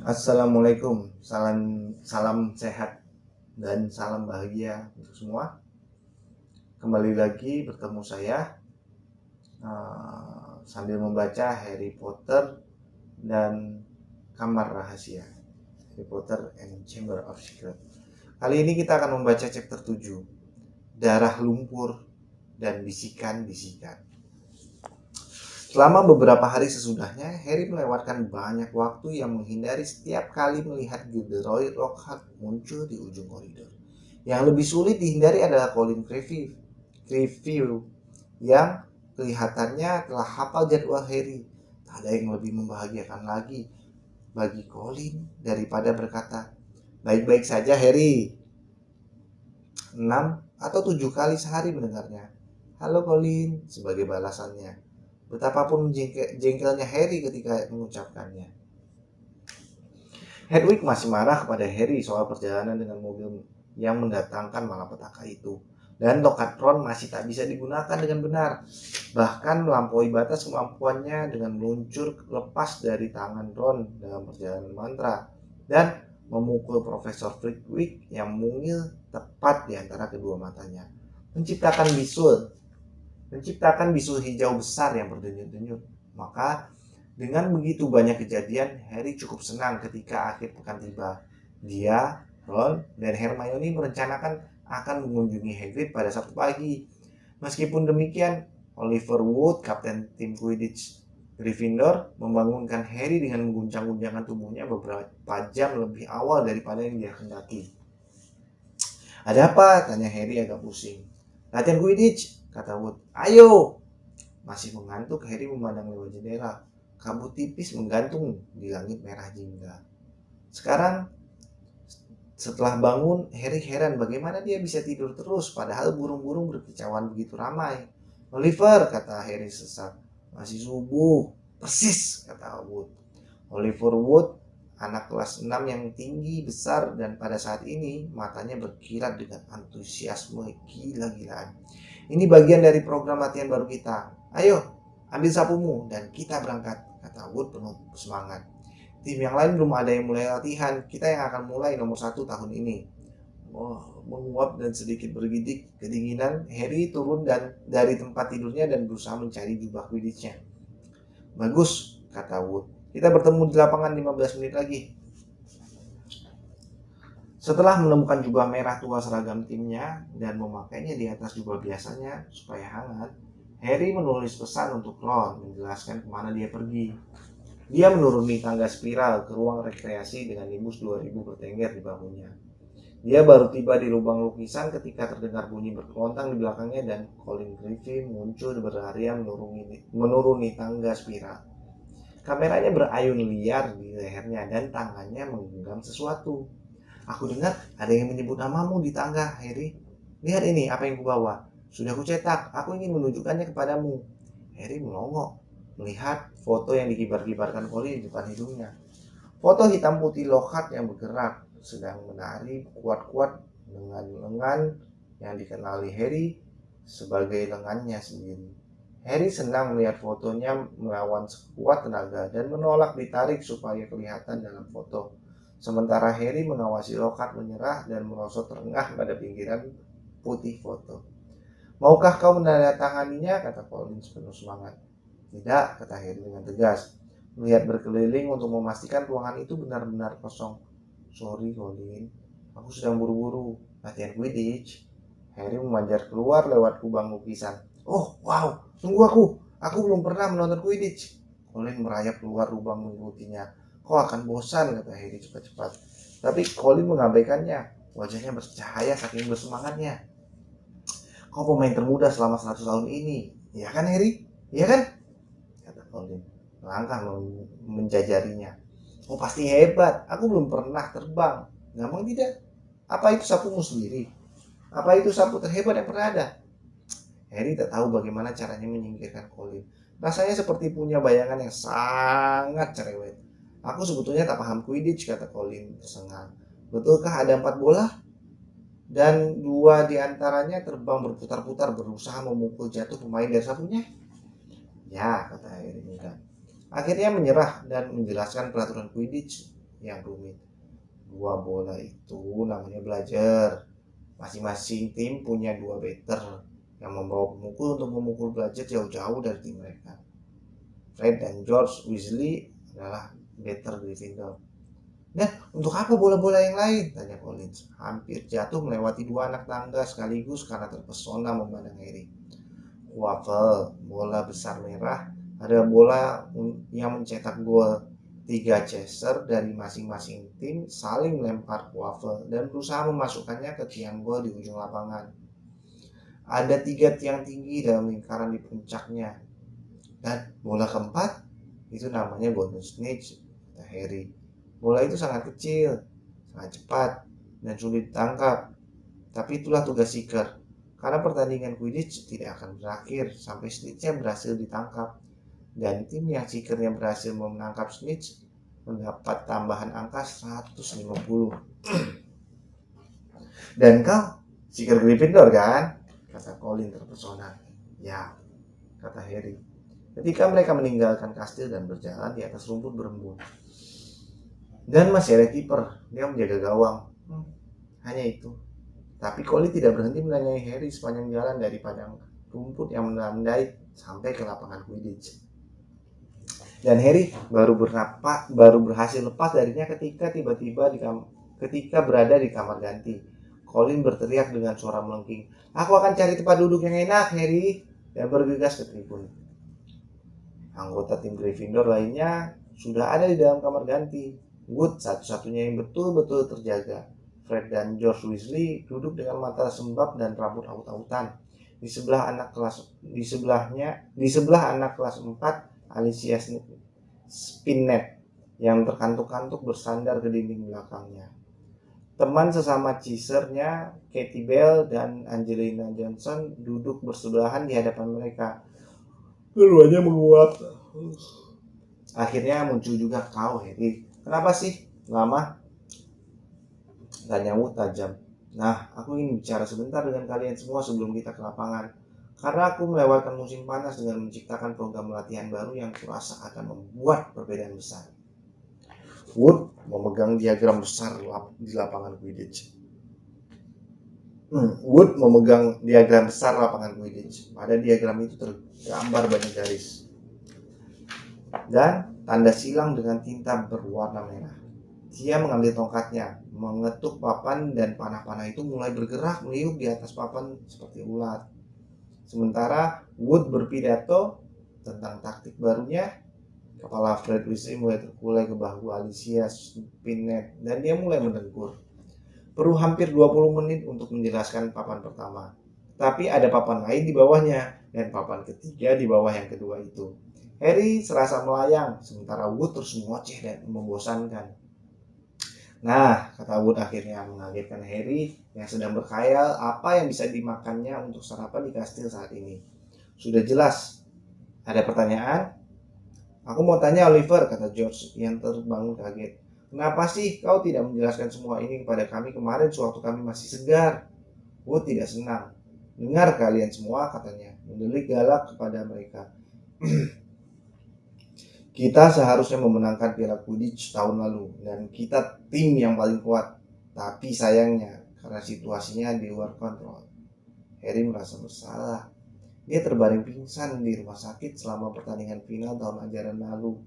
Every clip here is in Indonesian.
Assalamualaikum, salam salam sehat dan salam bahagia untuk semua. Kembali lagi bertemu saya sambil membaca Harry Potter dan Kamar Rahasia, Harry Potter and Chamber of Secret. Kali ini kita akan membaca chapter 7, Darah Lumpur dan Bisikan-Bisikan. Selama beberapa hari sesudahnya, Harry melewatkan banyak waktu yang menghindari setiap kali melihat Gilderoy Lockhart muncul di ujung koridor. Yang lebih sulit dihindari adalah Colin Creevy yang kelihatannya telah hafal jadwal Harry. Tak ada yang lebih membahagiakan lagi bagi Colin daripada berkata, "Baik-baik saja Harry." 6 atau 7 kali sehari mendengarnya. "Halo Colin," sebagai balasannya. Betapapun jengkelnya Harry ketika mengucapkannya. Hedwig masih marah kepada Harry soal perjalanan dengan mobil yang mendatangkan malapetaka itu. Dan tongkat Ron masih tak bisa digunakan dengan benar. Bahkan melampaui batas kemampuannya dengan meluncur lepas dari tangan Ron dalam perjalanan mantra. Dan memukul Profesor Flitwick yang mungil tepat di antara kedua matanya. Menciptakan bisul hijau besar yang berdenyut-denyut. Maka dengan begitu banyak kejadian, Harry cukup senang ketika akhir pekan tiba. Dia, Ron, dan Hermione merencanakan akan mengunjungi Hagrid pada Sabtu pagi. Meskipun demikian, Oliver Wood, kapten tim Quidditch Gryffindor, membangunkan Harry dengan mengguncang-guncangkan tubuhnya beberapa jam lebih awal daripada yang dia kendaki. "Ada apa?" tanya Harry agak pusing. "Latihan Quidditch," kata Wood. "Ayo!" Masih mengantuk, Harry memandang lewat jendela. Kabut tipis menggantung di langit merah jingga. Sekarang, setelah bangun, Harry heran bagaimana dia bisa tidur terus padahal burung-burung berkicauan begitu ramai. "Oliver," kata Harry sesak. "Masih subuh." "Persis," kata Wood. Oliver Wood, anak kelas 6 yang tinggi, besar, dan pada saat ini matanya berkilat dengan antusiasme gila-gilaan. "Ini bagian dari program latihan baru kita. Ayo, ambil sapumu dan kita berangkat," kata Wood penuh semangat. "Tim yang lain belum ada yang mulai latihan. Kita yang akan mulai nomor 1 tahun ini." Menguap dan sedikit bergidik kedinginan, Harry turun dari tempat tidurnya dan berusaha mencari jubah Quidditch-nya. "Bagus," kata Wood. "Kita bertemu di lapangan 15 menit lagi." Setelah menemukan jubah merah tua seragam timnya dan memakainya di atas jubah biasanya supaya hangat, Harry menulis pesan untuk Ron menjelaskan kemana dia pergi. Dia menuruni tangga spiral ke ruang rekreasi dengan nimbus 2000 bertengger di bahunya. Dia baru tiba di lubang lukisan ketika terdengar bunyi berkelontang di belakangnya dan Colin Creevy muncul berlarian menuruni tangga spiral. Kameranya berayun liar di lehernya dan tangannya menggenggam sesuatu. "Aku dengar ada yang menyebut namamu di tangga, Harry. Lihat ini apa yang kubawa. Sudah kucetak. Aku ingin menunjukkannya kepadamu." Harry melongo melihat foto yang dikibar-kibarkan Colin di depan hidungnya. Foto hitam putih Lockhart yang bergerak sedang menari kuat-kuat dengan lengan yang dikenali Harry sebagai lengannya sendiri. Harry senang melihat fotonya melawan sekuat tenaga dan menolak ditarik supaya kelihatan dalam foto. Sementara Harry mengawasi Lockhart menyerah dan merosot terengah pada pinggiran putih foto. "Maukah kau menandatanganinya?" kata Colin penuh semangat. "Tidak," kata Harry dengan tegas, melihat berkeliling untuk memastikan ruangan itu benar-benar kosong. "Sorry Colin, aku sedang buru-buru latihan Quidditch." Harry memanjat keluar lewat lubang lukisan. "Oh, wow, tunggu aku belum pernah menonton Quidditch." Colin merayap keluar lubang mengikutinya. "Kau akan bosan," kata Harry cepat-cepat. Tapi Colin mengabaikannya. Wajahnya bercahaya saking bersemangatnya. "Kau pemain termuda selama 100 tahun ini, ya kan Harry? Ya kan?" kata Colin melangkah menjajarinya. "Oh pasti hebat, aku belum pernah terbang. Gampang tidak? Apa itu sapumu sendiri? Apa itu sapu terhebat yang pernah ada?" Harry tak tahu bagaimana caranya menyingkirkan Colin. Rasanya seperti punya bayangan yang sangat cerewet. "Aku sebetulnya tak paham Quidditch," kata Colin tersengal. "Betulkah ada 4 bola? Dan 2 diantaranya terbang berputar-putar berusaha memukul jatuh pemain dari sapunya?" "Ya," kata Harry. Akhirnya menyerah dan menjelaskan peraturan Quidditch yang rumit. Dua bola itu namanya belajar. Masing-masing tim punya dua batter yang membawa pemukul untuk memukul belajar jauh-jauh dari tim mereka. Fred dan George Weasley adalah batter Gryffindor. Dan untuk apa bola-bola yang lain? Tanya Collins. Hampir jatuh melewati dua anak tangga sekaligus karena terpesona memandang Harry. Quaffle, bola besar merah, ada bola yang mencetak gol. 3 chaser dari masing-masing tim saling melempar quaffle dan berusaha memasukkannya ke tiang gol di ujung lapangan. Ada 3 tiang tinggi dalam lingkaran di puncaknya. Dan bola keempat itu namanya golden snitch, kata Harry. Bola itu sangat kecil, sangat cepat, dan sulit ditangkap. Tapi itulah tugas seeker. Karena pertandingan Quidditch tidak akan berakhir sampai snitch-nya berhasil ditangkap. Dan tim yang seekernya berhasil menangkap snitch mendapat tambahan angka 150. Dan kau seeker Gryffindor kan? Kata Colin terpesona. Ya, kata Harry. Ketika mereka meninggalkan kastil dan berjalan di atas rumput berembun. Dan masih ada kiper, dia menjaga gawang. Hanya itu. Tapi Colin tidak berhenti menanyai Harry sepanjang jalan dari padang rumput yang melandai sampai ke lapangan Quidditch. Dan Harry baru berhasil lepas darinya ketika berada di kamar ganti. Colin berteriak dengan suara melengking, "Aku akan cari tempat duduk yang enak, Harry," dan bergegas ke tribun. Anggota tim Gryffindor lainnya sudah ada di dalam kamar ganti. Wood satu-satunya yang betul-betul terjaga. Fred dan George Weasley duduk dengan mata sembab dan rambut aut-autan. Di sebelah anak kelas 4, Alicia Spinnet yang terkantuk-kantuk bersandar ke dinding belakangnya. Teman sesama cheesernya, Katie Bell dan Angelina Johnson duduk bersebelahan di hadapan mereka. Keduanya menguap. Akhirnya muncul juga kau, Harry. Kenapa sih? Lama? Tanya Wood tajam. Nah, aku ingin bicara sebentar dengan kalian semua sebelum kita ke lapangan. Karena aku melewatkan musim panas dengan menciptakan program latihan baru yang kurasa akan membuat perbedaan besar. Wood memegang diagram besar di lapangan Quidditch. Pada diagram itu tergambar banyak garis dan tanda silang dengan tinta berwarna merah. Dia mengambil tongkatnya, mengetuk papan, dan panah-panah itu mulai bergerak meniup di atas papan seperti ulat. Sementara Wood berpidato tentang taktik barunya, kepala Fred Weasley mulai terkulai ke bahu Alicia Spinnet dan dia mulai mendengkur. Perlu hampir 20 menit untuk menjelaskan papan pertama. Tapi ada papan lain di bawahnya dan papan ketiga di bawah yang kedua itu. Harry serasa melayang, sementara Wood terus mengoceh dan membosankan. Nah, kata Wood akhirnya mengagetkan Harry yang sedang berkhayal apa yang bisa dimakannya untuk sarapan di kastil saat ini. Sudah jelas. Ada pertanyaan? Aku mau tanya Oliver, kata George yang terbangun kaget. Kenapa sih kau tidak menjelaskan semua ini kepada kami kemarin sewaktu kami masih segar? Wood tidak senang. Dengar kalian semua, katanya, mendelik galak kepada mereka. Kita seharusnya memenangkan Piala Quidditch tahun lalu dan kita tim yang paling kuat. Tapi sayangnya karena situasinya di luar kontrol. Harry merasa bersalah. Dia terbaring pingsan di rumah sakit selama pertandingan final tahun ajaran lalu.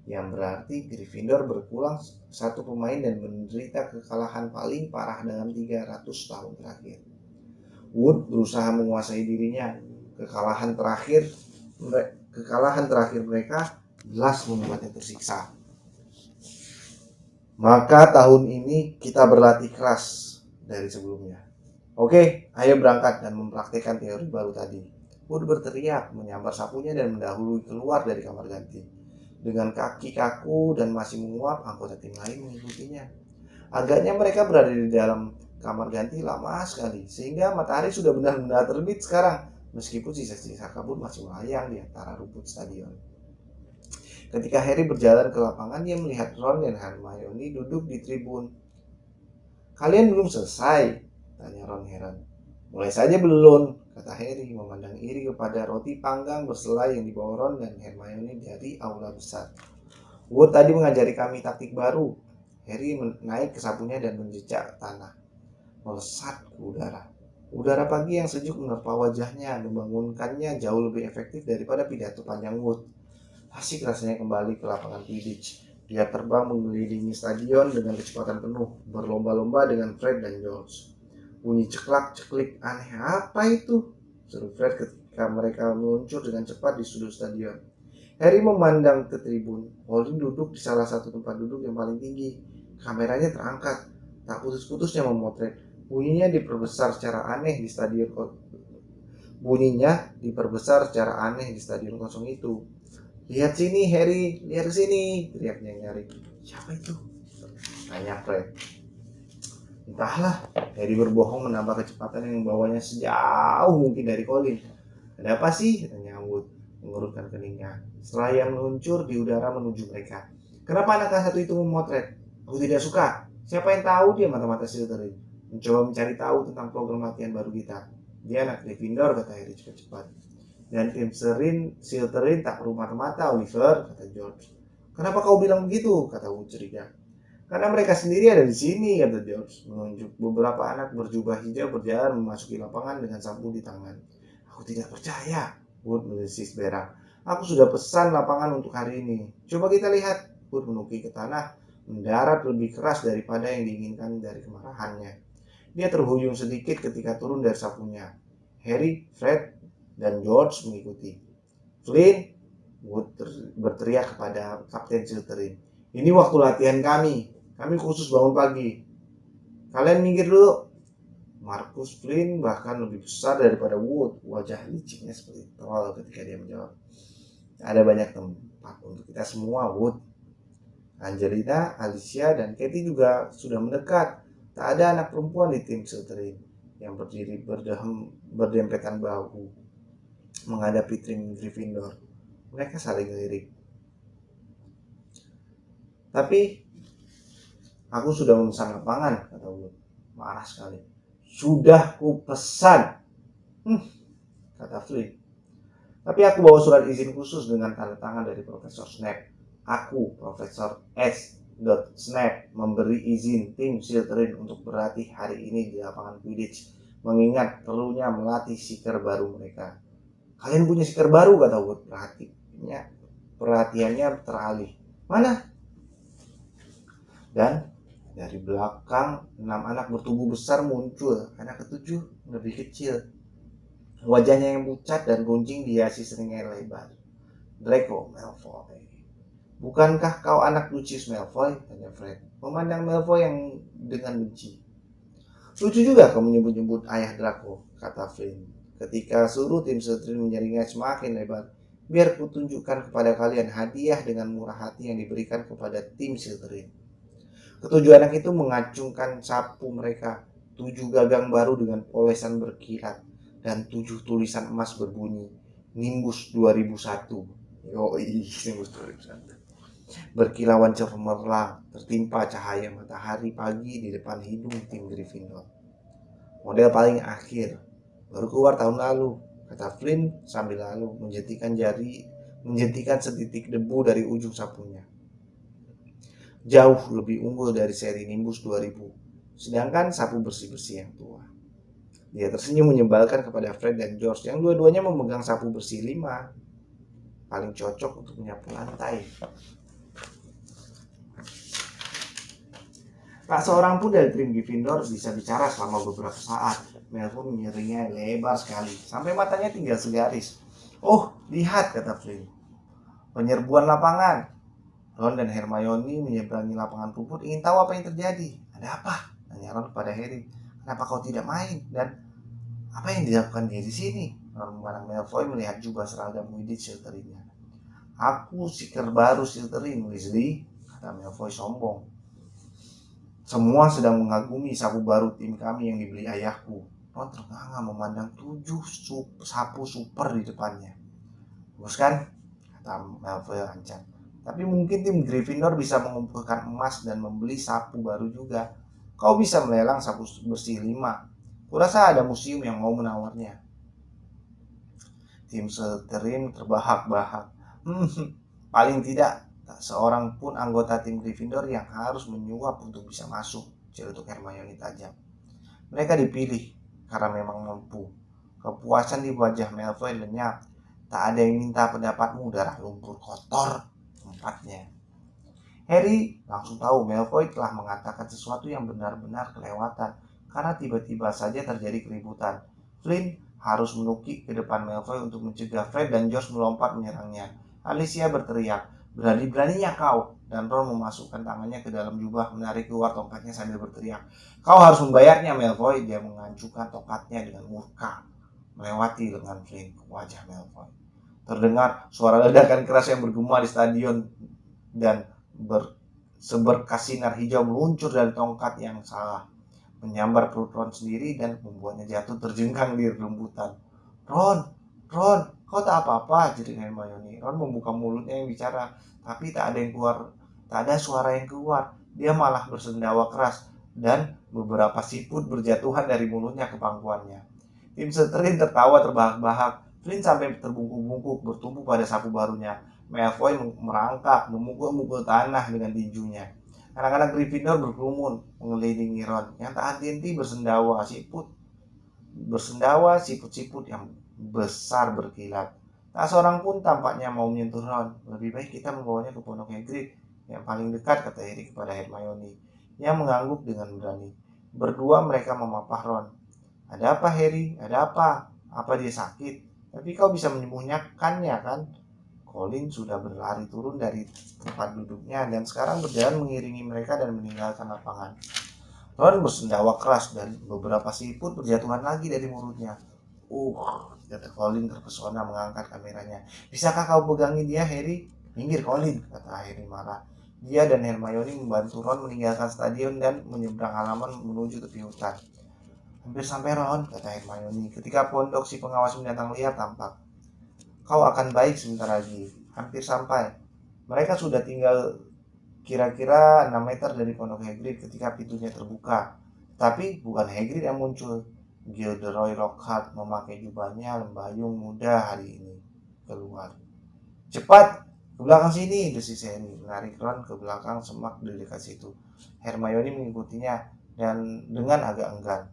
Yang berarti Gryffindor berkurang satu pemain dan menderita kekalahan paling parah dalam 300 tahun terakhir. Wood berusaha menguasai dirinya. Kekalahan terakhir mereka jelas membuatnya tersiksa. Maka tahun ini kita berlatih keras dari sebelumnya. Oke, ayo berangkat dan mempraktikkan teori baru tadi. Wood berteriak, menyambar sapunya dan mendahului keluar dari kamar ganti. Dengan kaki kaku dan masih menguap, anggota tim lain mengikutinya. Agaknya mereka berada di dalam kamar ganti lama sekali, sehingga matahari sudah benar-benar terbit sekarang, meskipun sisa-sisa kabut masih melayang di antara rumput stadion. Ketika Harry berjalan ke lapangan, dia melihat Ron dan Hermione duduk di tribun. Kalian belum selesai? Tanya Ron heran. Mulai saja belum, kata Harry memandang iri kepada roti panggang berselai yang dibawa Ron dan Hermione dari aula besar. Wood tadi mengajari kami taktik baru. Harry naik ke sapunya dan menjejak tanah, melesat ke udara. Udara pagi yang sejuk menerpa wajahnya, membangunkannya jauh lebih efektif daripada pidato panjang Wood. Asik rasanya kembali ke lapangan Quidditch. Dia terbang mengelilingi stadion dengan kecepatan penuh, berlomba-lomba dengan Fred dan George. Bunyi ceklak-ceklik aneh apa itu? Seru Fred ketika mereka meluncur dengan cepat di sudut stadion. Harry memandang ke tribun. Holden duduk di salah satu tempat duduk yang paling tinggi. Kameranya terangkat, tak putus-putusnya memotret. Bunyinya diperbesar secara aneh di stadion kosong itu. Lihat sini Harry, lihat sini, teriaknya Harry. Siapa itu? Tanya Fred. Entahlah, Harry berbohong menambah kecepatan yang membawanya sejauh mungkin dari Colin. Ada apa sih? Tanya Wood, mengurutkan keningnya. Setelah ia meluncur di udara menuju mereka. Kenapa anak kelas 1 itu memotret? Aku tidak suka. Siapa yang tahu dia mata-mata Slytherin? Mencoba mencari tahu tentang program latihan baru kita. Dia anak Gryffindor, kata Harry cepat-cepat. Dan tim Slytherin tak perlu mata-mata, Oliver, kata George. Kenapa kau bilang begitu? Kata Wood curiga. Karena mereka sendiri ada di sini, kata George, menunjuk beberapa anak berjubah hijau berjalan memasuki lapangan dengan sapu di tangan. Aku tidak percaya, Wood mendesis berak. Aku sudah pesan lapangan untuk hari ini. Coba kita lihat. Wood menukik ke tanah, mendarat lebih keras daripada yang diinginkan dari kemarahannya. Dia terhuyung sedikit ketika turun dari sapunya. Harry, Fred, dan George mengikuti. Flynn, Wood berteriak kepada Kapten Slytherin. Ini waktu latihan kami. Kami khusus bangun pagi. Kalian minggir dulu. Marcus Flynn bahkan lebih besar daripada Wood. Wajah liciknya seperti troll ketika dia menjawab. Ada banyak tempat untuk kita semua, Wood. Angelina, Alicia, dan Katie juga sudah mendekat. Tak ada anak perempuan di tim Slytherin yang berdiri berdempetan bahu menghadapi tim Gryffindor. Mereka saling lirik. Tapi aku sudah memesan lapangan, kata Wood. Marah sekali. Sudah kupesan, kata Flynn. Tapi aku bawa surat izin khusus dengan tanda tangan dari Profesor Snape. Aku, Profesor S. Snape, memberi izin tim Slytherin untuk berlatih hari ini di lapangan Quidditch, mengingat perlunya melatih seeker baru mereka. Kalian punya seeker baru, kata Wood. Perhatiannya teralih. Mana? Dan dari belakang 6 anak bertubuh besar muncul. Anak ketujuh lebih kecil, wajahnya yang pucat dan runcing dihiasi seringai lebar. Draco Malfoy. Bukankah kau anak Lucius Malfoy? Tanya Fred, memandang Malfoy yang dengan benci. Lucu juga kau menyebut-nyebut ayah Draco, kata Flynn. Ketika suruh tim Slytherin menjaringnya semakin lebar. Biar kutunjukkan kepada kalian hadiah dengan murah hati yang diberikan kepada tim Slytherin. Ketujuh anak itu mengacungkan sapu mereka. 7 gagang baru dengan polesan berkilat dan 7 tulisan emas berbunyi Nimbus 2001. Yoi, Nimbus 2001. Berkilauan cemerlang, tertimpa cahaya matahari pagi di depan hidung tim Gryffindor. Model paling akhir, baru keluar tahun lalu, kata Flynn sambil lalu menjentikan setitik debu dari ujung sapunya. Jauh lebih unggul dari seri Nimbus 2000, sedangkan sapu bersih-bersih yang tua. Dia tersenyum menyebalkan kepada Fred dan George yang dua-duanya memegang sapu bersih 5, paling cocok untuk menyapu lantai. Tak seorang pun dari tim Gryffindor bisa bicara selama beberapa saat. Malfoy menyeringnya lebar sekali, sampai matanya tinggal segaris. Oh, lihat, kata Flynn. Penyerbuan lapangan. Ron dan Hermione menyeberangi lapangan rumput ingin tahu apa yang terjadi. Ada apa? Tanya Ron kepada Harry. Kenapa kau tidak main? Dan apa yang dilakukan dia di sini? Ron memandang Malfoy melihat jubah seragam Quidditch Slytherinnya. Aku seeker baru Slytherin, Weasley, kata Malfoy sombong. Semua sedang mengagumi sapu baru tim kami yang dibeli ayahku. Ron ternganga memandang 7 sapu super di depannya. Bagus kan? Kata Malfoy lancar. Tapi mungkin tim Gryffindor bisa mengumpulkan emas dan membeli sapu baru juga. Kau bisa melelang sapu bersih 5. Kurasa ada museum yang mau menawarnya. Tim Slytherin terbahak-bahak. Paling tidak Tak seorang pun anggota tim Gryffindor yang harus menyuap untuk bisa masuk, celetuk Hermione tajam. Mereka dipilih karena memang mampu. Kepuasan di wajah Malfoy lenyap. Tak ada yang minta pendapatmu, darah lumpur kotor, empatnya. Harry langsung tahu Malfoy telah mengatakan sesuatu yang benar-benar kelewatan karena tiba-tiba saja terjadi keributan. Flynn harus menukik ke depan Malfoy untuk mencegah Fred dan George melompat menyerangnya. Alicia berteriak, "Berani-beraninya kau!" Dan Ron memasukkan tangannya ke dalam jubah, menarik keluar tongkatnya sambil berteriak, "Kau harus membayarnya, Malfoy!" Dia mengancungkan tongkatnya dengan murka, melewati lengan Flynn ke wajah Malfoy. Terdengar suara ledakan keras yang bergema di stadion dan seberkas sinar hijau meluncur dari tongkat yang salah, menyambar perut Ron sendiri dan membuatnya jatuh terjengkang di rembutan. "Ron, Ron, kau tak apa-apa," jerit Hermione. Ron membuka mulutnya yang bicara, tapi tak ada suara yang keluar. Dia malah bersendawa keras dan beberapa siput berjatuhan dari mulutnya ke pangkuannya. Tim Slytherin tertawa terbahak-bahak. Flynn sampai terbungkuk-bungkuk bertumbuh pada sapu barunya. Malfoy merangkak, memukul-mukul tanah dengan tinjunya. Anak-anak Gryffindor berkerumun mengelilingi Ron yang tak henti-henti bersendawa siput-siput yang besar berkilat. Tak seorang pun tampaknya mau menyentuh Ron. "Lebih baik kita membawanya ke pondok Hagrid yang paling dekat," kata Harry kepada Hermione yang mengangguk dengan berani. Berdua mereka memapah Ron. "Ada apa, Harry? Ada apa? Apa dia sakit? Tapi kau bisa menyembuhkannya, kan?" Colin sudah berlari turun dari tempat duduknya dan sekarang berjalan mengiringi mereka dan meninggalkan lapangan. Ron bersendawa keras dan beberapa siput berjatuhan lagi dari mulutnya. Kata Colin terpesona mengangkat kameranya. "Bisakah kau pegangi dia, Harry?" "Minggir, Colin," kata Harry marah. Dia dan Hermione membantu Ron meninggalkan stadion dan menyeberang halaman menuju tepi hutan. "Hampir sampai, Ron," kata Hermione, ketika pondok si pengawas binatang liar tampak. "Kau akan baik sebentar lagi. Hampir sampai." Mereka sudah tinggal kira-kira 6 meter dari pondok Hagrid ketika pintunya terbuka. Tapi bukan Hagrid yang muncul. Gilderoy Lockhart memakai jubahnya lembayung muda hari ini keluar. "Cepat, ke belakang sini," desis Harry, menarik Ron ke belakang semak di dekat situ. Hermione mengikutinya dan dengan agak enggan.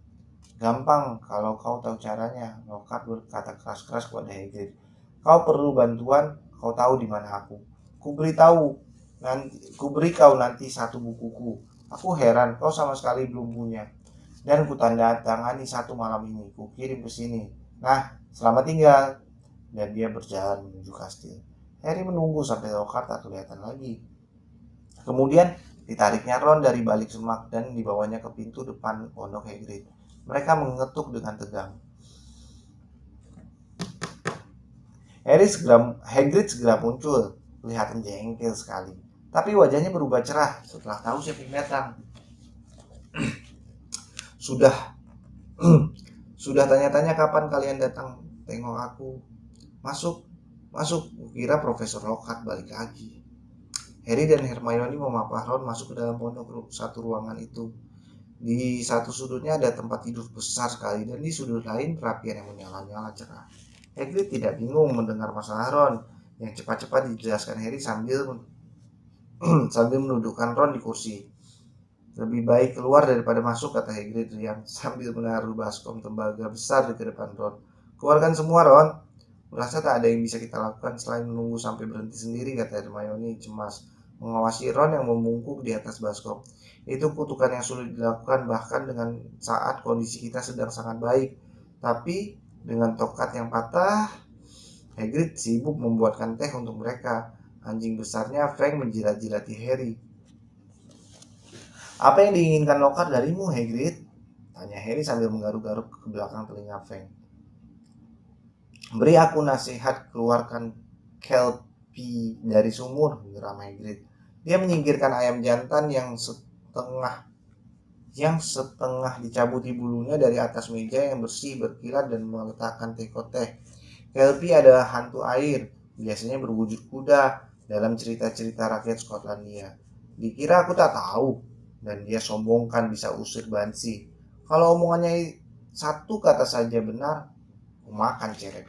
"Gampang kalau kau tahu caranya," Lockhart berkata keras-keras kepada Hagrid. "Kau perlu bantuan, kau tahu di mana aku. Kuberi kau nanti satu bukuku. Aku heran kau sama sekali belum punya. Dan ku tanda tangani satu malam ini. Ku kirim ke sini. Nah, selamat tinggal." Dan dia berjalan menuju kastil. Harry menunggu sampai Lockhart tak kelihatan lagi. Kemudian ditariknya Ron dari balik semak dan dibawanya ke pintu depan pondok Hagrid. Mereka mengetuk dengan tegang. Hagrid segera muncul, kelihatan jengkel sekali. Tapi wajahnya berubah cerah setelah tahu siapa yang datang. Sudah tanya-tanya kapan kalian datang tengok aku. Masuk. Kukira Profesor Lockhart balik lagi. Harry dan Hermione memapah Ron masuk ke dalam pondok satu ruangan itu. Di satu sudutnya ada tempat tidur besar sekali dan di sudut lain perapian yang menyala-nyala cerah. Hagrid tidak bingung mendengar masalah Ron yang cepat-cepat dijelaskan Harry sambil menundukkan Ron di kursi. "Lebih baik keluar daripada masuk," kata Hagrid riang sambil menaruh baskom tembaga besar di depan Ron. "Keluarkan semua, Ron. Merasa tak ada yang bisa kita lakukan selain menunggu sampai berhenti sendiri," kata Hermione cemas, mengawasi Ron yang membungkuk di atas baskom. "Itu kutukan yang sulit dilakukan bahkan dengan saat kondisi kita sedang sangat baik. Tapi dengan tongkat yang patah." Hagrid sibuk membuatkan teh untuk mereka. Anjing besarnya Fang menjilat-jilati Harry. "Apa yang diinginkan Lockhart darimu, Hagrid?" tanya Harry sambil menggaruk-garuk ke belakang telinga Fang. "Beri aku nasihat keluarkan Kelpie dari sumur," geram Hagrid. Dia menyingkirkan ayam jantan yang setengah dicabuti bulunya dari atas meja yang bersih berkilat dan meletakkan teko teh. Kelpie adalah hantu air, biasanya berwujud kuda dalam cerita-cerita rakyat Skotlandia. "Dikira aku tak tahu?" Dan dia sombongkan bisa usir Banshee. "Kalau omongannya satu kata saja benar, aku makan cerek."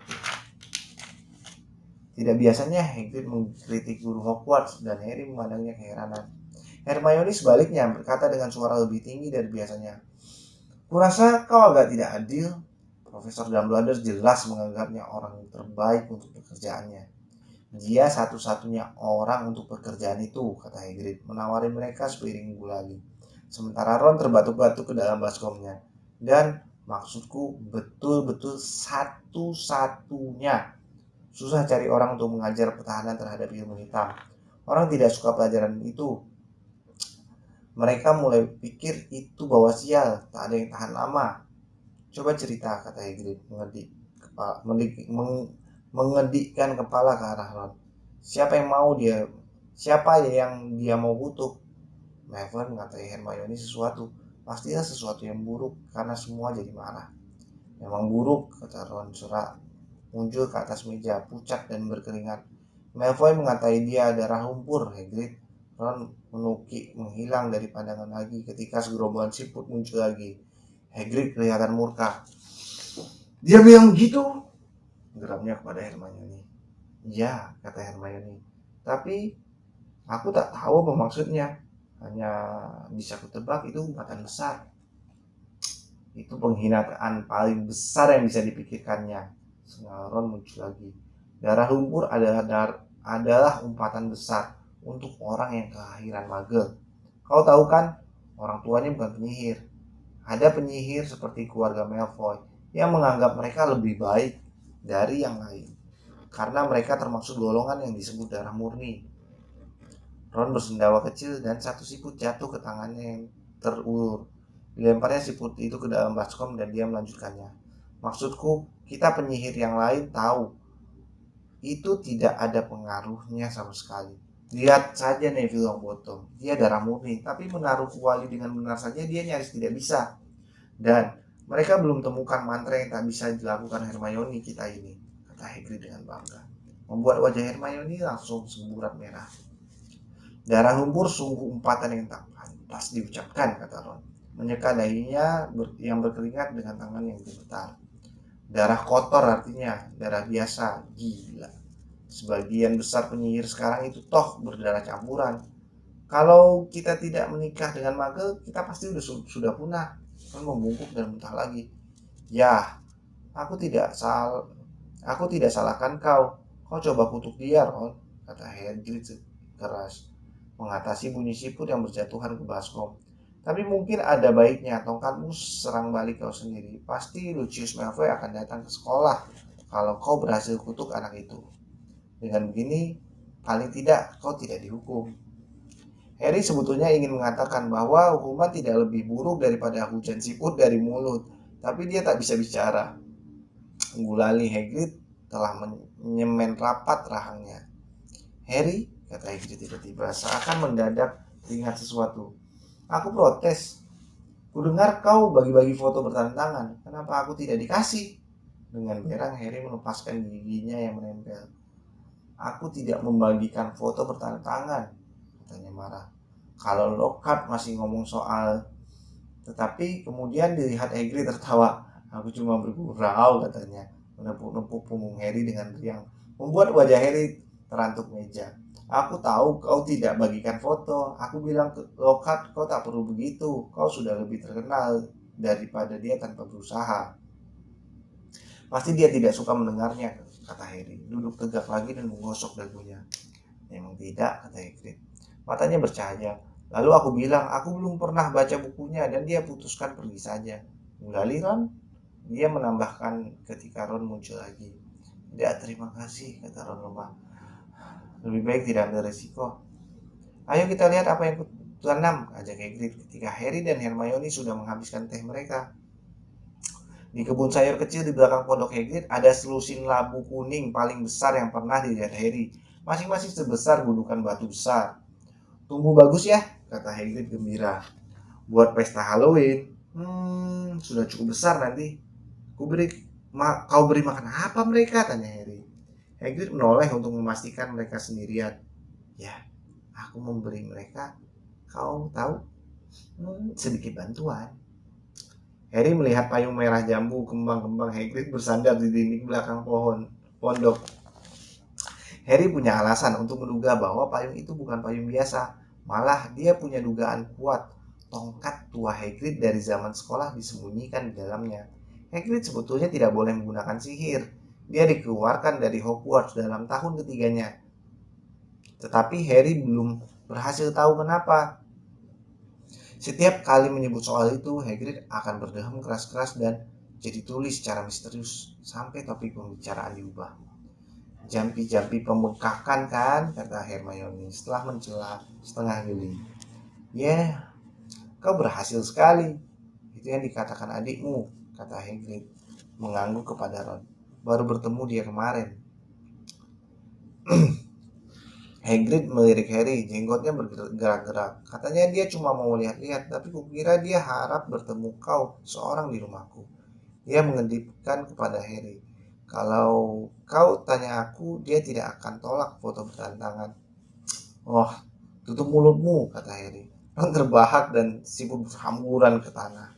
Tidak biasanya Hagrid mengkritik guru Hogwarts dan Harry memandangnya keheranan. Hermione sebaliknya berkata dengan suara lebih tinggi dari biasanya. Kurasa kau agak tidak adil. Profesor Dumbledore jelas menganggapnya orang terbaik untuk pekerjaannya. Dia satu-satunya orang untuk pekerjaan itu, kata Hagrid, menawari mereka sepiring gulali. Sementara Ron terbatuk-batuk ke dalam baskomnya. Dan maksudku betul-betul satu-satunya. Susah cari orang untuk mengajar pertahanan terhadap ilmu hitam. Orang tidak suka pelajaran itu. Mereka mulai pikir itu bawa sial, tak ada yang tahan lama. Coba cerita, kata Hagrid, mengedikkan kepala ke arah Ron. Siapa yang dia mau kutuk? Neville mengatai Hermione sesuatu. Pastilah sesuatu yang buruk, karena semua jadi marah. Memang buruk, kata Ron serak. Muncul ke atas meja, pucat dan berkeringat. Malfoy mengatai dia darah lumpur, Hagrid. Ron menukik menghilang dari pandangan lagi ketika segerombolan siput muncul lagi. Hagrid kelihatan murka. Dia bilang begitu, geramnya kepada Hermione. Ya, kata Hermione. Tapi aku tak tahu apa maksudnya. Hanya bisa kutebak itu umpatan besar. Itu penghinaan paling besar yang bisa dipikirkannya. Ron muncul lagi. Darah lumpur adalah umpatan besar untuk orang yang kelahiran Muggle. Kau tahu kan, orang tuanya bukan penyihir. Ada penyihir seperti keluarga Malfoy yang menganggap mereka lebih baik dari yang lain karena mereka termasuk golongan yang disebut darah murni. Ron bersendawa kecil dan satu siput jatuh ke tangannya yang terulur. Dilemparnya siput itu ke dalam baskom dan dia melanjutkannya. Maksudku, kita penyihir yang lain tahu itu tidak ada pengaruhnya sama sekali. Lihat saja Neville Longbottom, dia darah murni, tapi menaruh kuali dengan benar saja dia nyaris tidak bisa. Dan mereka belum temukan mantra yang tak bisa dilakukan Hermione kita ini, kata Hagrid dengan bangga. Membuat wajah Hermione langsung semburat merah. Darah lumpur sungguh umpatan yang tak pantas diucapkan, kata Ron. Menyeka dahinya yang berkeringat dengan tangan yang gemetar. Darah kotor artinya, darah biasa, gila. Sebagian besar penyihir sekarang itu toh berdarah campuran. Kalau kita tidak menikah dengan Muggle, kita pasti sudah punah. Ron membungkuk dan muntah lagi. Ya, aku tidak salahkan kau. Kau coba kutuk dia, Ron, kata Hagrid keras, mengatasi bunyi siput yang berjatuhan ke baskom. Tapi mungkin ada baiknya tongkatmu serang balik kau sendiri. Pasti Lucius Malfoy akan datang ke sekolah kalau kau berhasil kutuk anak itu. Dengan begini, paling tidak kau tidak dihukum. Harry sebetulnya ingin mengatakan bahwa hukuman tidak lebih buruk daripada hujan siput dari mulut, tapi dia tak bisa bicara. Gulali Hagrid telah menyemen rapat rahangnya. Harry, kata Hagrid tiba-tiba, seakan mendadak teringat sesuatu. Aku protes. Kudengar kau bagi-bagi foto bertantangan. Kenapa aku tidak dikasih? Dengan berang Harry melepaskan giginya yang menempel. Aku tidak membagikan foto bertantangan, katanya marah. Kalau Lockhart masih ngomong soal... Tetapi kemudian dilihat Hagrid tertawa. Aku cuma bergurau, katanya, menepuk-nepuk punggung Harry dengan riang, membuat wajah Harry terantuk meja. Aku tahu kau tidak bagikan foto. Aku bilang ke Lockhart, kau tak perlu begitu. Kau sudah lebih terkenal daripada dia tanpa berusaha. Pasti dia tidak suka mendengarnya, kata Harry. Duduk tegak lagi dan menggosok dagunya. Memang tidak, kata Hagrid. Matanya bercahaya. Lalu aku bilang, aku belum pernah baca bukunya dan dia putuskan pergi saja. Gulali Ron? Dia menambahkan ketika Ron muncul lagi. Tidak, terima kasih, kata Ron lemah. Lebih baik tidak ambil resiko. Ayo kita lihat apa yang kutanam, ajak Hagrid ketika Harry dan Hermione sudah menghabiskan teh mereka. Di kebun sayur kecil di belakang pondok Hagrid ada selusin labu kuning paling besar yang pernah dilihat Harry. Masing-masing sebesar gundukan batu besar. Tumbuh bagus ya, kata Hagrid gembira. Buat pesta Halloween. Sudah cukup besar nanti. Kau beri makan apa mereka, tanya Harry. Hagrid menoleh untuk memastikan mereka sendirian. Ya, aku memberi mereka, kau tahu, sedikit bantuan. Harry melihat payung merah jambu kembang-kembang Hagrid bersandar di dinding belakang pondok. Harry punya alasan untuk menduga bahwa payung itu bukan payung biasa. Malah dia punya dugaan kuat. Tongkat tua Hagrid dari zaman sekolah disembunyikan di dalamnya. Hagrid sebetulnya tidak boleh menggunakan sihir. Dia dikeluarkan dari Hogwarts dalam tahun ketiganya. Tetapi Harry belum berhasil tahu kenapa. Setiap kali menyebut soal itu, Hagrid akan berdeham keras-keras dan jadi tulis secara misterius sampai topik pembicaraan diubah. Jampi-jampi pembengkakan kan, kata Hermione setelah mencela setengah geli. Ya, kau berhasil sekali. Itu yang dikatakan adikmu, kata Hagrid mengangguk kepada Ron. Baru bertemu dia kemarin. Hagrid melirik Harry, jenggotnya bergerak-gerak. Katanya dia cuma mau lihat-lihat, tapi kukira dia harap bertemu kau seorang di rumahku. Dia mengedipkan kepada Harry. Kalau kau tanya aku, dia tidak akan tolak foto bertantangan. Oh, tutup mulutmu, kata Harry. Ron terbahak dan sibuk berhamburan ke tanah.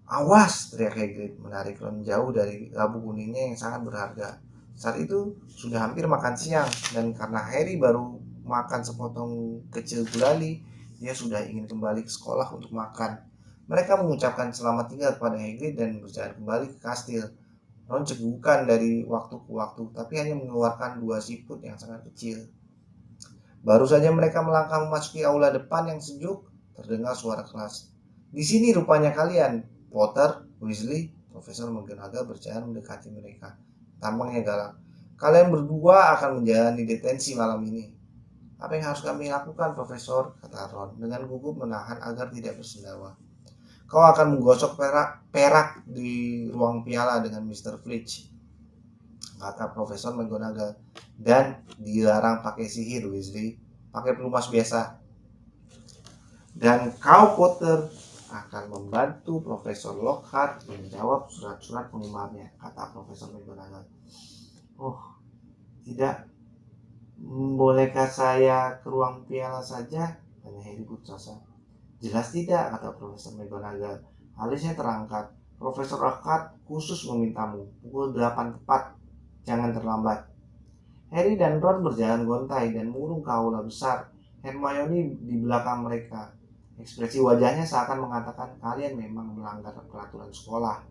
Awas, teriak Hagrid, menarik Ron jauh dari labu kuningnya yang sangat berharga. Saat itu sudah hampir makan siang, dan karena Harry baru makan sepotong kecil gulali, dia sudah ingin kembali ke sekolah untuk makan. Mereka mengucapkan selamat tinggal kepada Hagrid dan berjalan kembali ke kastil. Ron cegukan dari waktu ke waktu, tapi hanya mengeluarkan 2 siput yang sangat kecil. Baru saja mereka melangkah memasuki aula depan yang sejuk, terdengar suara keras. Di sini rupanya kalian, Potter, Weasley, Profesor McGonagall berjalan mendekati mereka. Tampangnya galak. Kalian berdua akan menjalani detensi malam ini. Apa yang harus kami lakukan, Profesor? Kata Ron dengan gugup menahan agar tidak bersendawa. Kau akan menggosok perak di ruang piala dengan Mr. Filch, kata Profesor McGonagall. Dan dilarang pakai sihir, Weasley. Pakai pelumas biasa. Dan kau, Potter, akan membantu Profesor Lockhart menjawab surat-surat penggemarnya, kata Profesor McGonagall. Oh, tidak. Bolehkah saya ke ruang piala saja? Tanya Harry putus. Jelas tidak, kata Profesor McGonagall. Alisnya terangkat. Profesor Lockhart khusus memintamu. Pukul 8 tepat. Jangan terlambat. Harry dan Ron berjalan gontai dan murung ke aula besar. Hermione di belakang mereka. Ekspresi wajahnya seakan mengatakan kalian memang melanggar peraturan sekolah.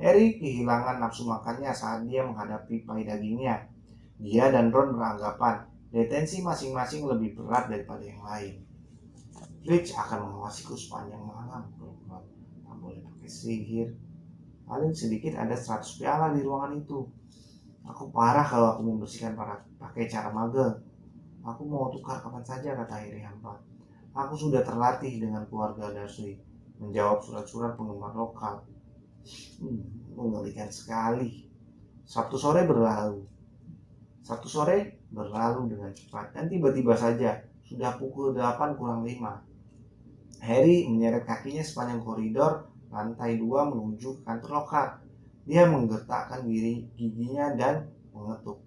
Harry kehilangan nafsu makannya saat dia menghadapi pai dagingnya. Dia dan Ron beranggapan detensi masing-masing lebih berat daripada yang lain. Filch akan mengawasiku sepanjang malam. Tak boleh pakai sihir. Paling sedikit ada 100 piala di ruangan itu. Aku parah kalau aku membersihkan pakai cara magel. Aku mau tukar kapan saja, kata Harry hampa. Aku sudah terlatih dengan keluarga Dursley menjawab surat-surat penggemar lokal. Mengerikan sekali. Sabtu sore berlalu dengan cepat dan tiba-tiba saja sudah pukul 8 kurang 5. Harry menyeret kakinya sepanjang koridor lantai 2 menuju ke kantor Lockhart. Dia menggertakkan giginya dan mengetuk.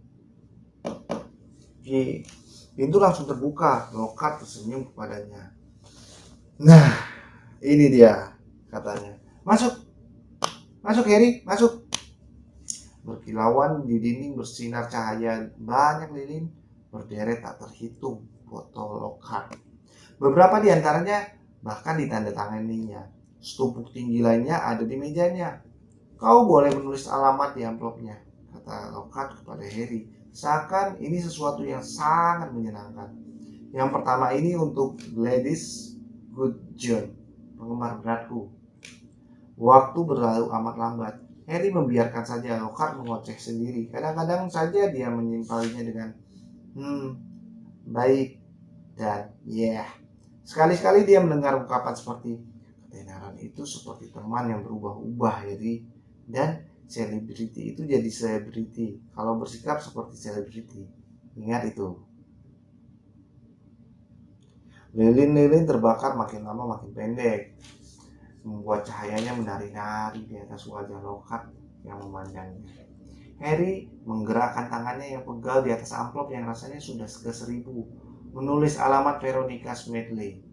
Pintu langsung terbuka. Lockhart tersenyum kepadanya. Nah, ini dia, katanya. Masuk Harry, masuk. Berkilauan di dinding bersinar cahaya banyak lilin berderet tak terhitung foto Lockhart. Beberapa di antaranya bahkan ditandatanganinya. Setumpuk tinggi lainnya ada di mejanya. Kau boleh menulis alamat di amplopnya, kata Lockhart kepada Harry. Seakan ini sesuatu yang sangat menyenangkan. Yang pertama ini untuk Gladys Goodjohn, penggemar beratku. Waktu berlalu amat lambat. Harry membiarkan saja Lockhart mengoceh sendiri. Kadang-kadang saja dia menyimpalinya dengan baik dan yeah. Sekali-sekali dia mendengar ungkapan seperti ketenaran itu seperti teman yang berubah-ubah, Harry. Dan selebriti itu jadi selebriti kalau bersikap seperti selebriti. Ingat itu. Lilin-lilin terbakar makin lama makin pendek, membuat cahayanya menari-nari di atas wajah Lockhart yang memandangnya. Harry menggerakkan tangannya yang pegal di atas amplop yang rasanya sudah ke-1000. Menulis alamat Veronica Smedley.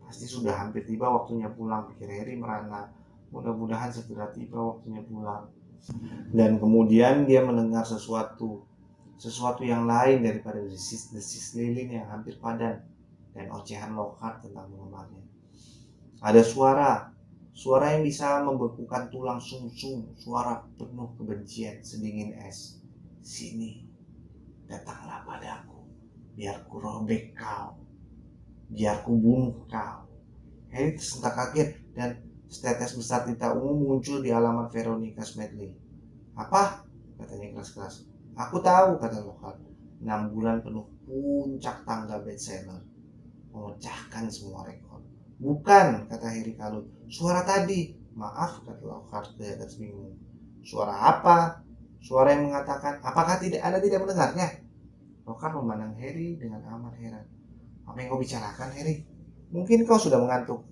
Pasti sudah hampir tiba waktunya pulang, pikir Harry merana. Mudah-mudahan segera tiba waktunya pulang. Dan kemudian dia mendengar sesuatu. sesuatu yang lain daripada desis-desis lilin yang hampir padan dan ocehan Lockhart tentang penggemarnya. Ada suara yang bisa membekukan tulang sumsum, suara penuh kebencian sedingin es. Sini, datanglah padaku, biar ku robek kau, biar ku bunuh kau. Harry tersentak kaget dan setetes besar tinta ungu muncul di halaman Veronica Smedley. Apa? Katanya keras-keras. Aku tahu, kata Lockhart. 6 bulan penuh puncak tangga bestseller, memecahkan semua rekor. Bukan, kata Harry kalut. Suara tadi. Maaf, kata Lockhart terus bingung. Suara apa? Suara yang mengatakan, apakah Anda tidak mendengarnya? Lockhart memandang Harry dengan amat heran. Apa yang kau bicarakan, Harry? Mungkin kau sudah mengantuk.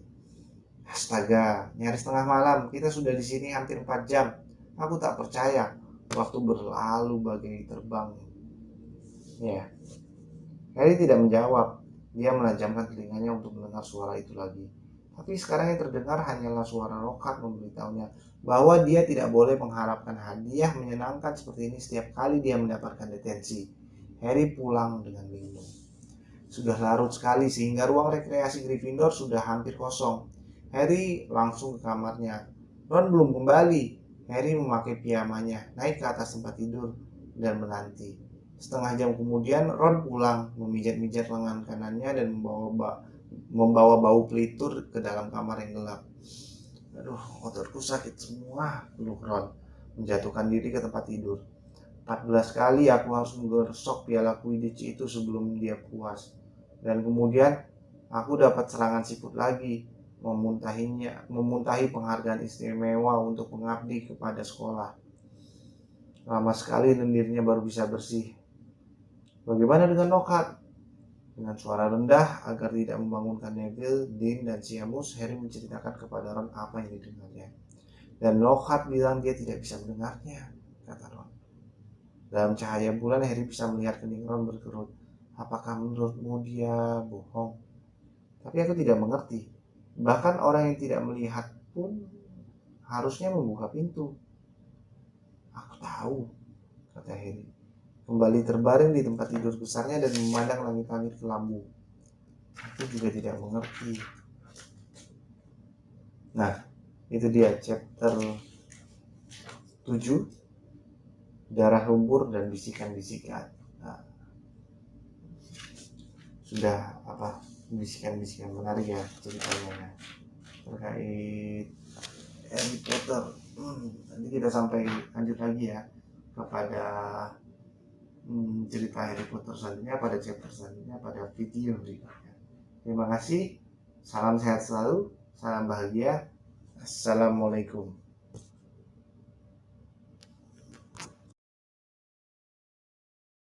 Astaga, nyaris tengah malam. Kita sudah di sini hampir 4 jam. Aku tak percaya. Waktu berlalu bagai terbang. Ya, Harry tidak menjawab. Dia menajamkan telinganya untuk mendengar suara itu lagi. Tapi sekarang yang terdengar hanyalah suara Lockhart memberitahunya bahwa dia tidak boleh mengharapkan hadiah menyenangkan seperti ini setiap kali dia mendapatkan detensi. Harry pulang dengan linglung. Sudah larut sekali sehingga ruang rekreasi Gryffindor sudah hampir kosong. Harry langsung ke kamarnya. Ron belum kembali. Harry memakai piyamanya, naik ke atas tempat tidur dan menanti. Setengah jam kemudian Ron pulang, memijat-mijat lengan kanannya dan membawa bau pelitur ke dalam kamar yang gelap. Aduh, otorku sakit semua, keluh Ron, menjatuhkan diri ke tempat tidur. 14 kali aku harus menggosok piala Quidditch itu sebelum dia puas. Dan kemudian aku dapat serangan siput lagi, memuntahi penghargaan istimewa untuk mengabdi kepada sekolah. Lama sekali lendirnya baru bisa bersih. Bagaimana dengan Lockhart? Dengan suara rendah agar tidak membangunkan Neville, Dean, dan Seamus, Harry menceritakan kepada Ron apa yang didengarnya. Dan Lockhart bilang dia tidak bisa mendengarnya, kata Ron. Dalam cahaya bulan, Harry bisa melihat kening Ron berkerut. Apakah menurutmu dia bohong? Tapi aku tidak mengerti. Bahkan orang yang tidak melihat pun harusnya membuka pintu. Aku tahu, kata Harry. Kembali terbaring di tempat tidur besarnya dan memandang langit-langit kelambu. Aku juga tidak mengerti. Nah, itu dia chapter 7, darah lumpur dan bisikan-bisikan. Nah, sudah bisikan-bisikan menarik ya ceritanya terkait Harry Potter. Nanti kita sampai lanjut lagi ya kepada cerita Harry Potter selanjutnya pada chapter selanjutnya pada video berikutnya. Terima kasih, salam sehat selalu, salam bahagia, assalamualaikum.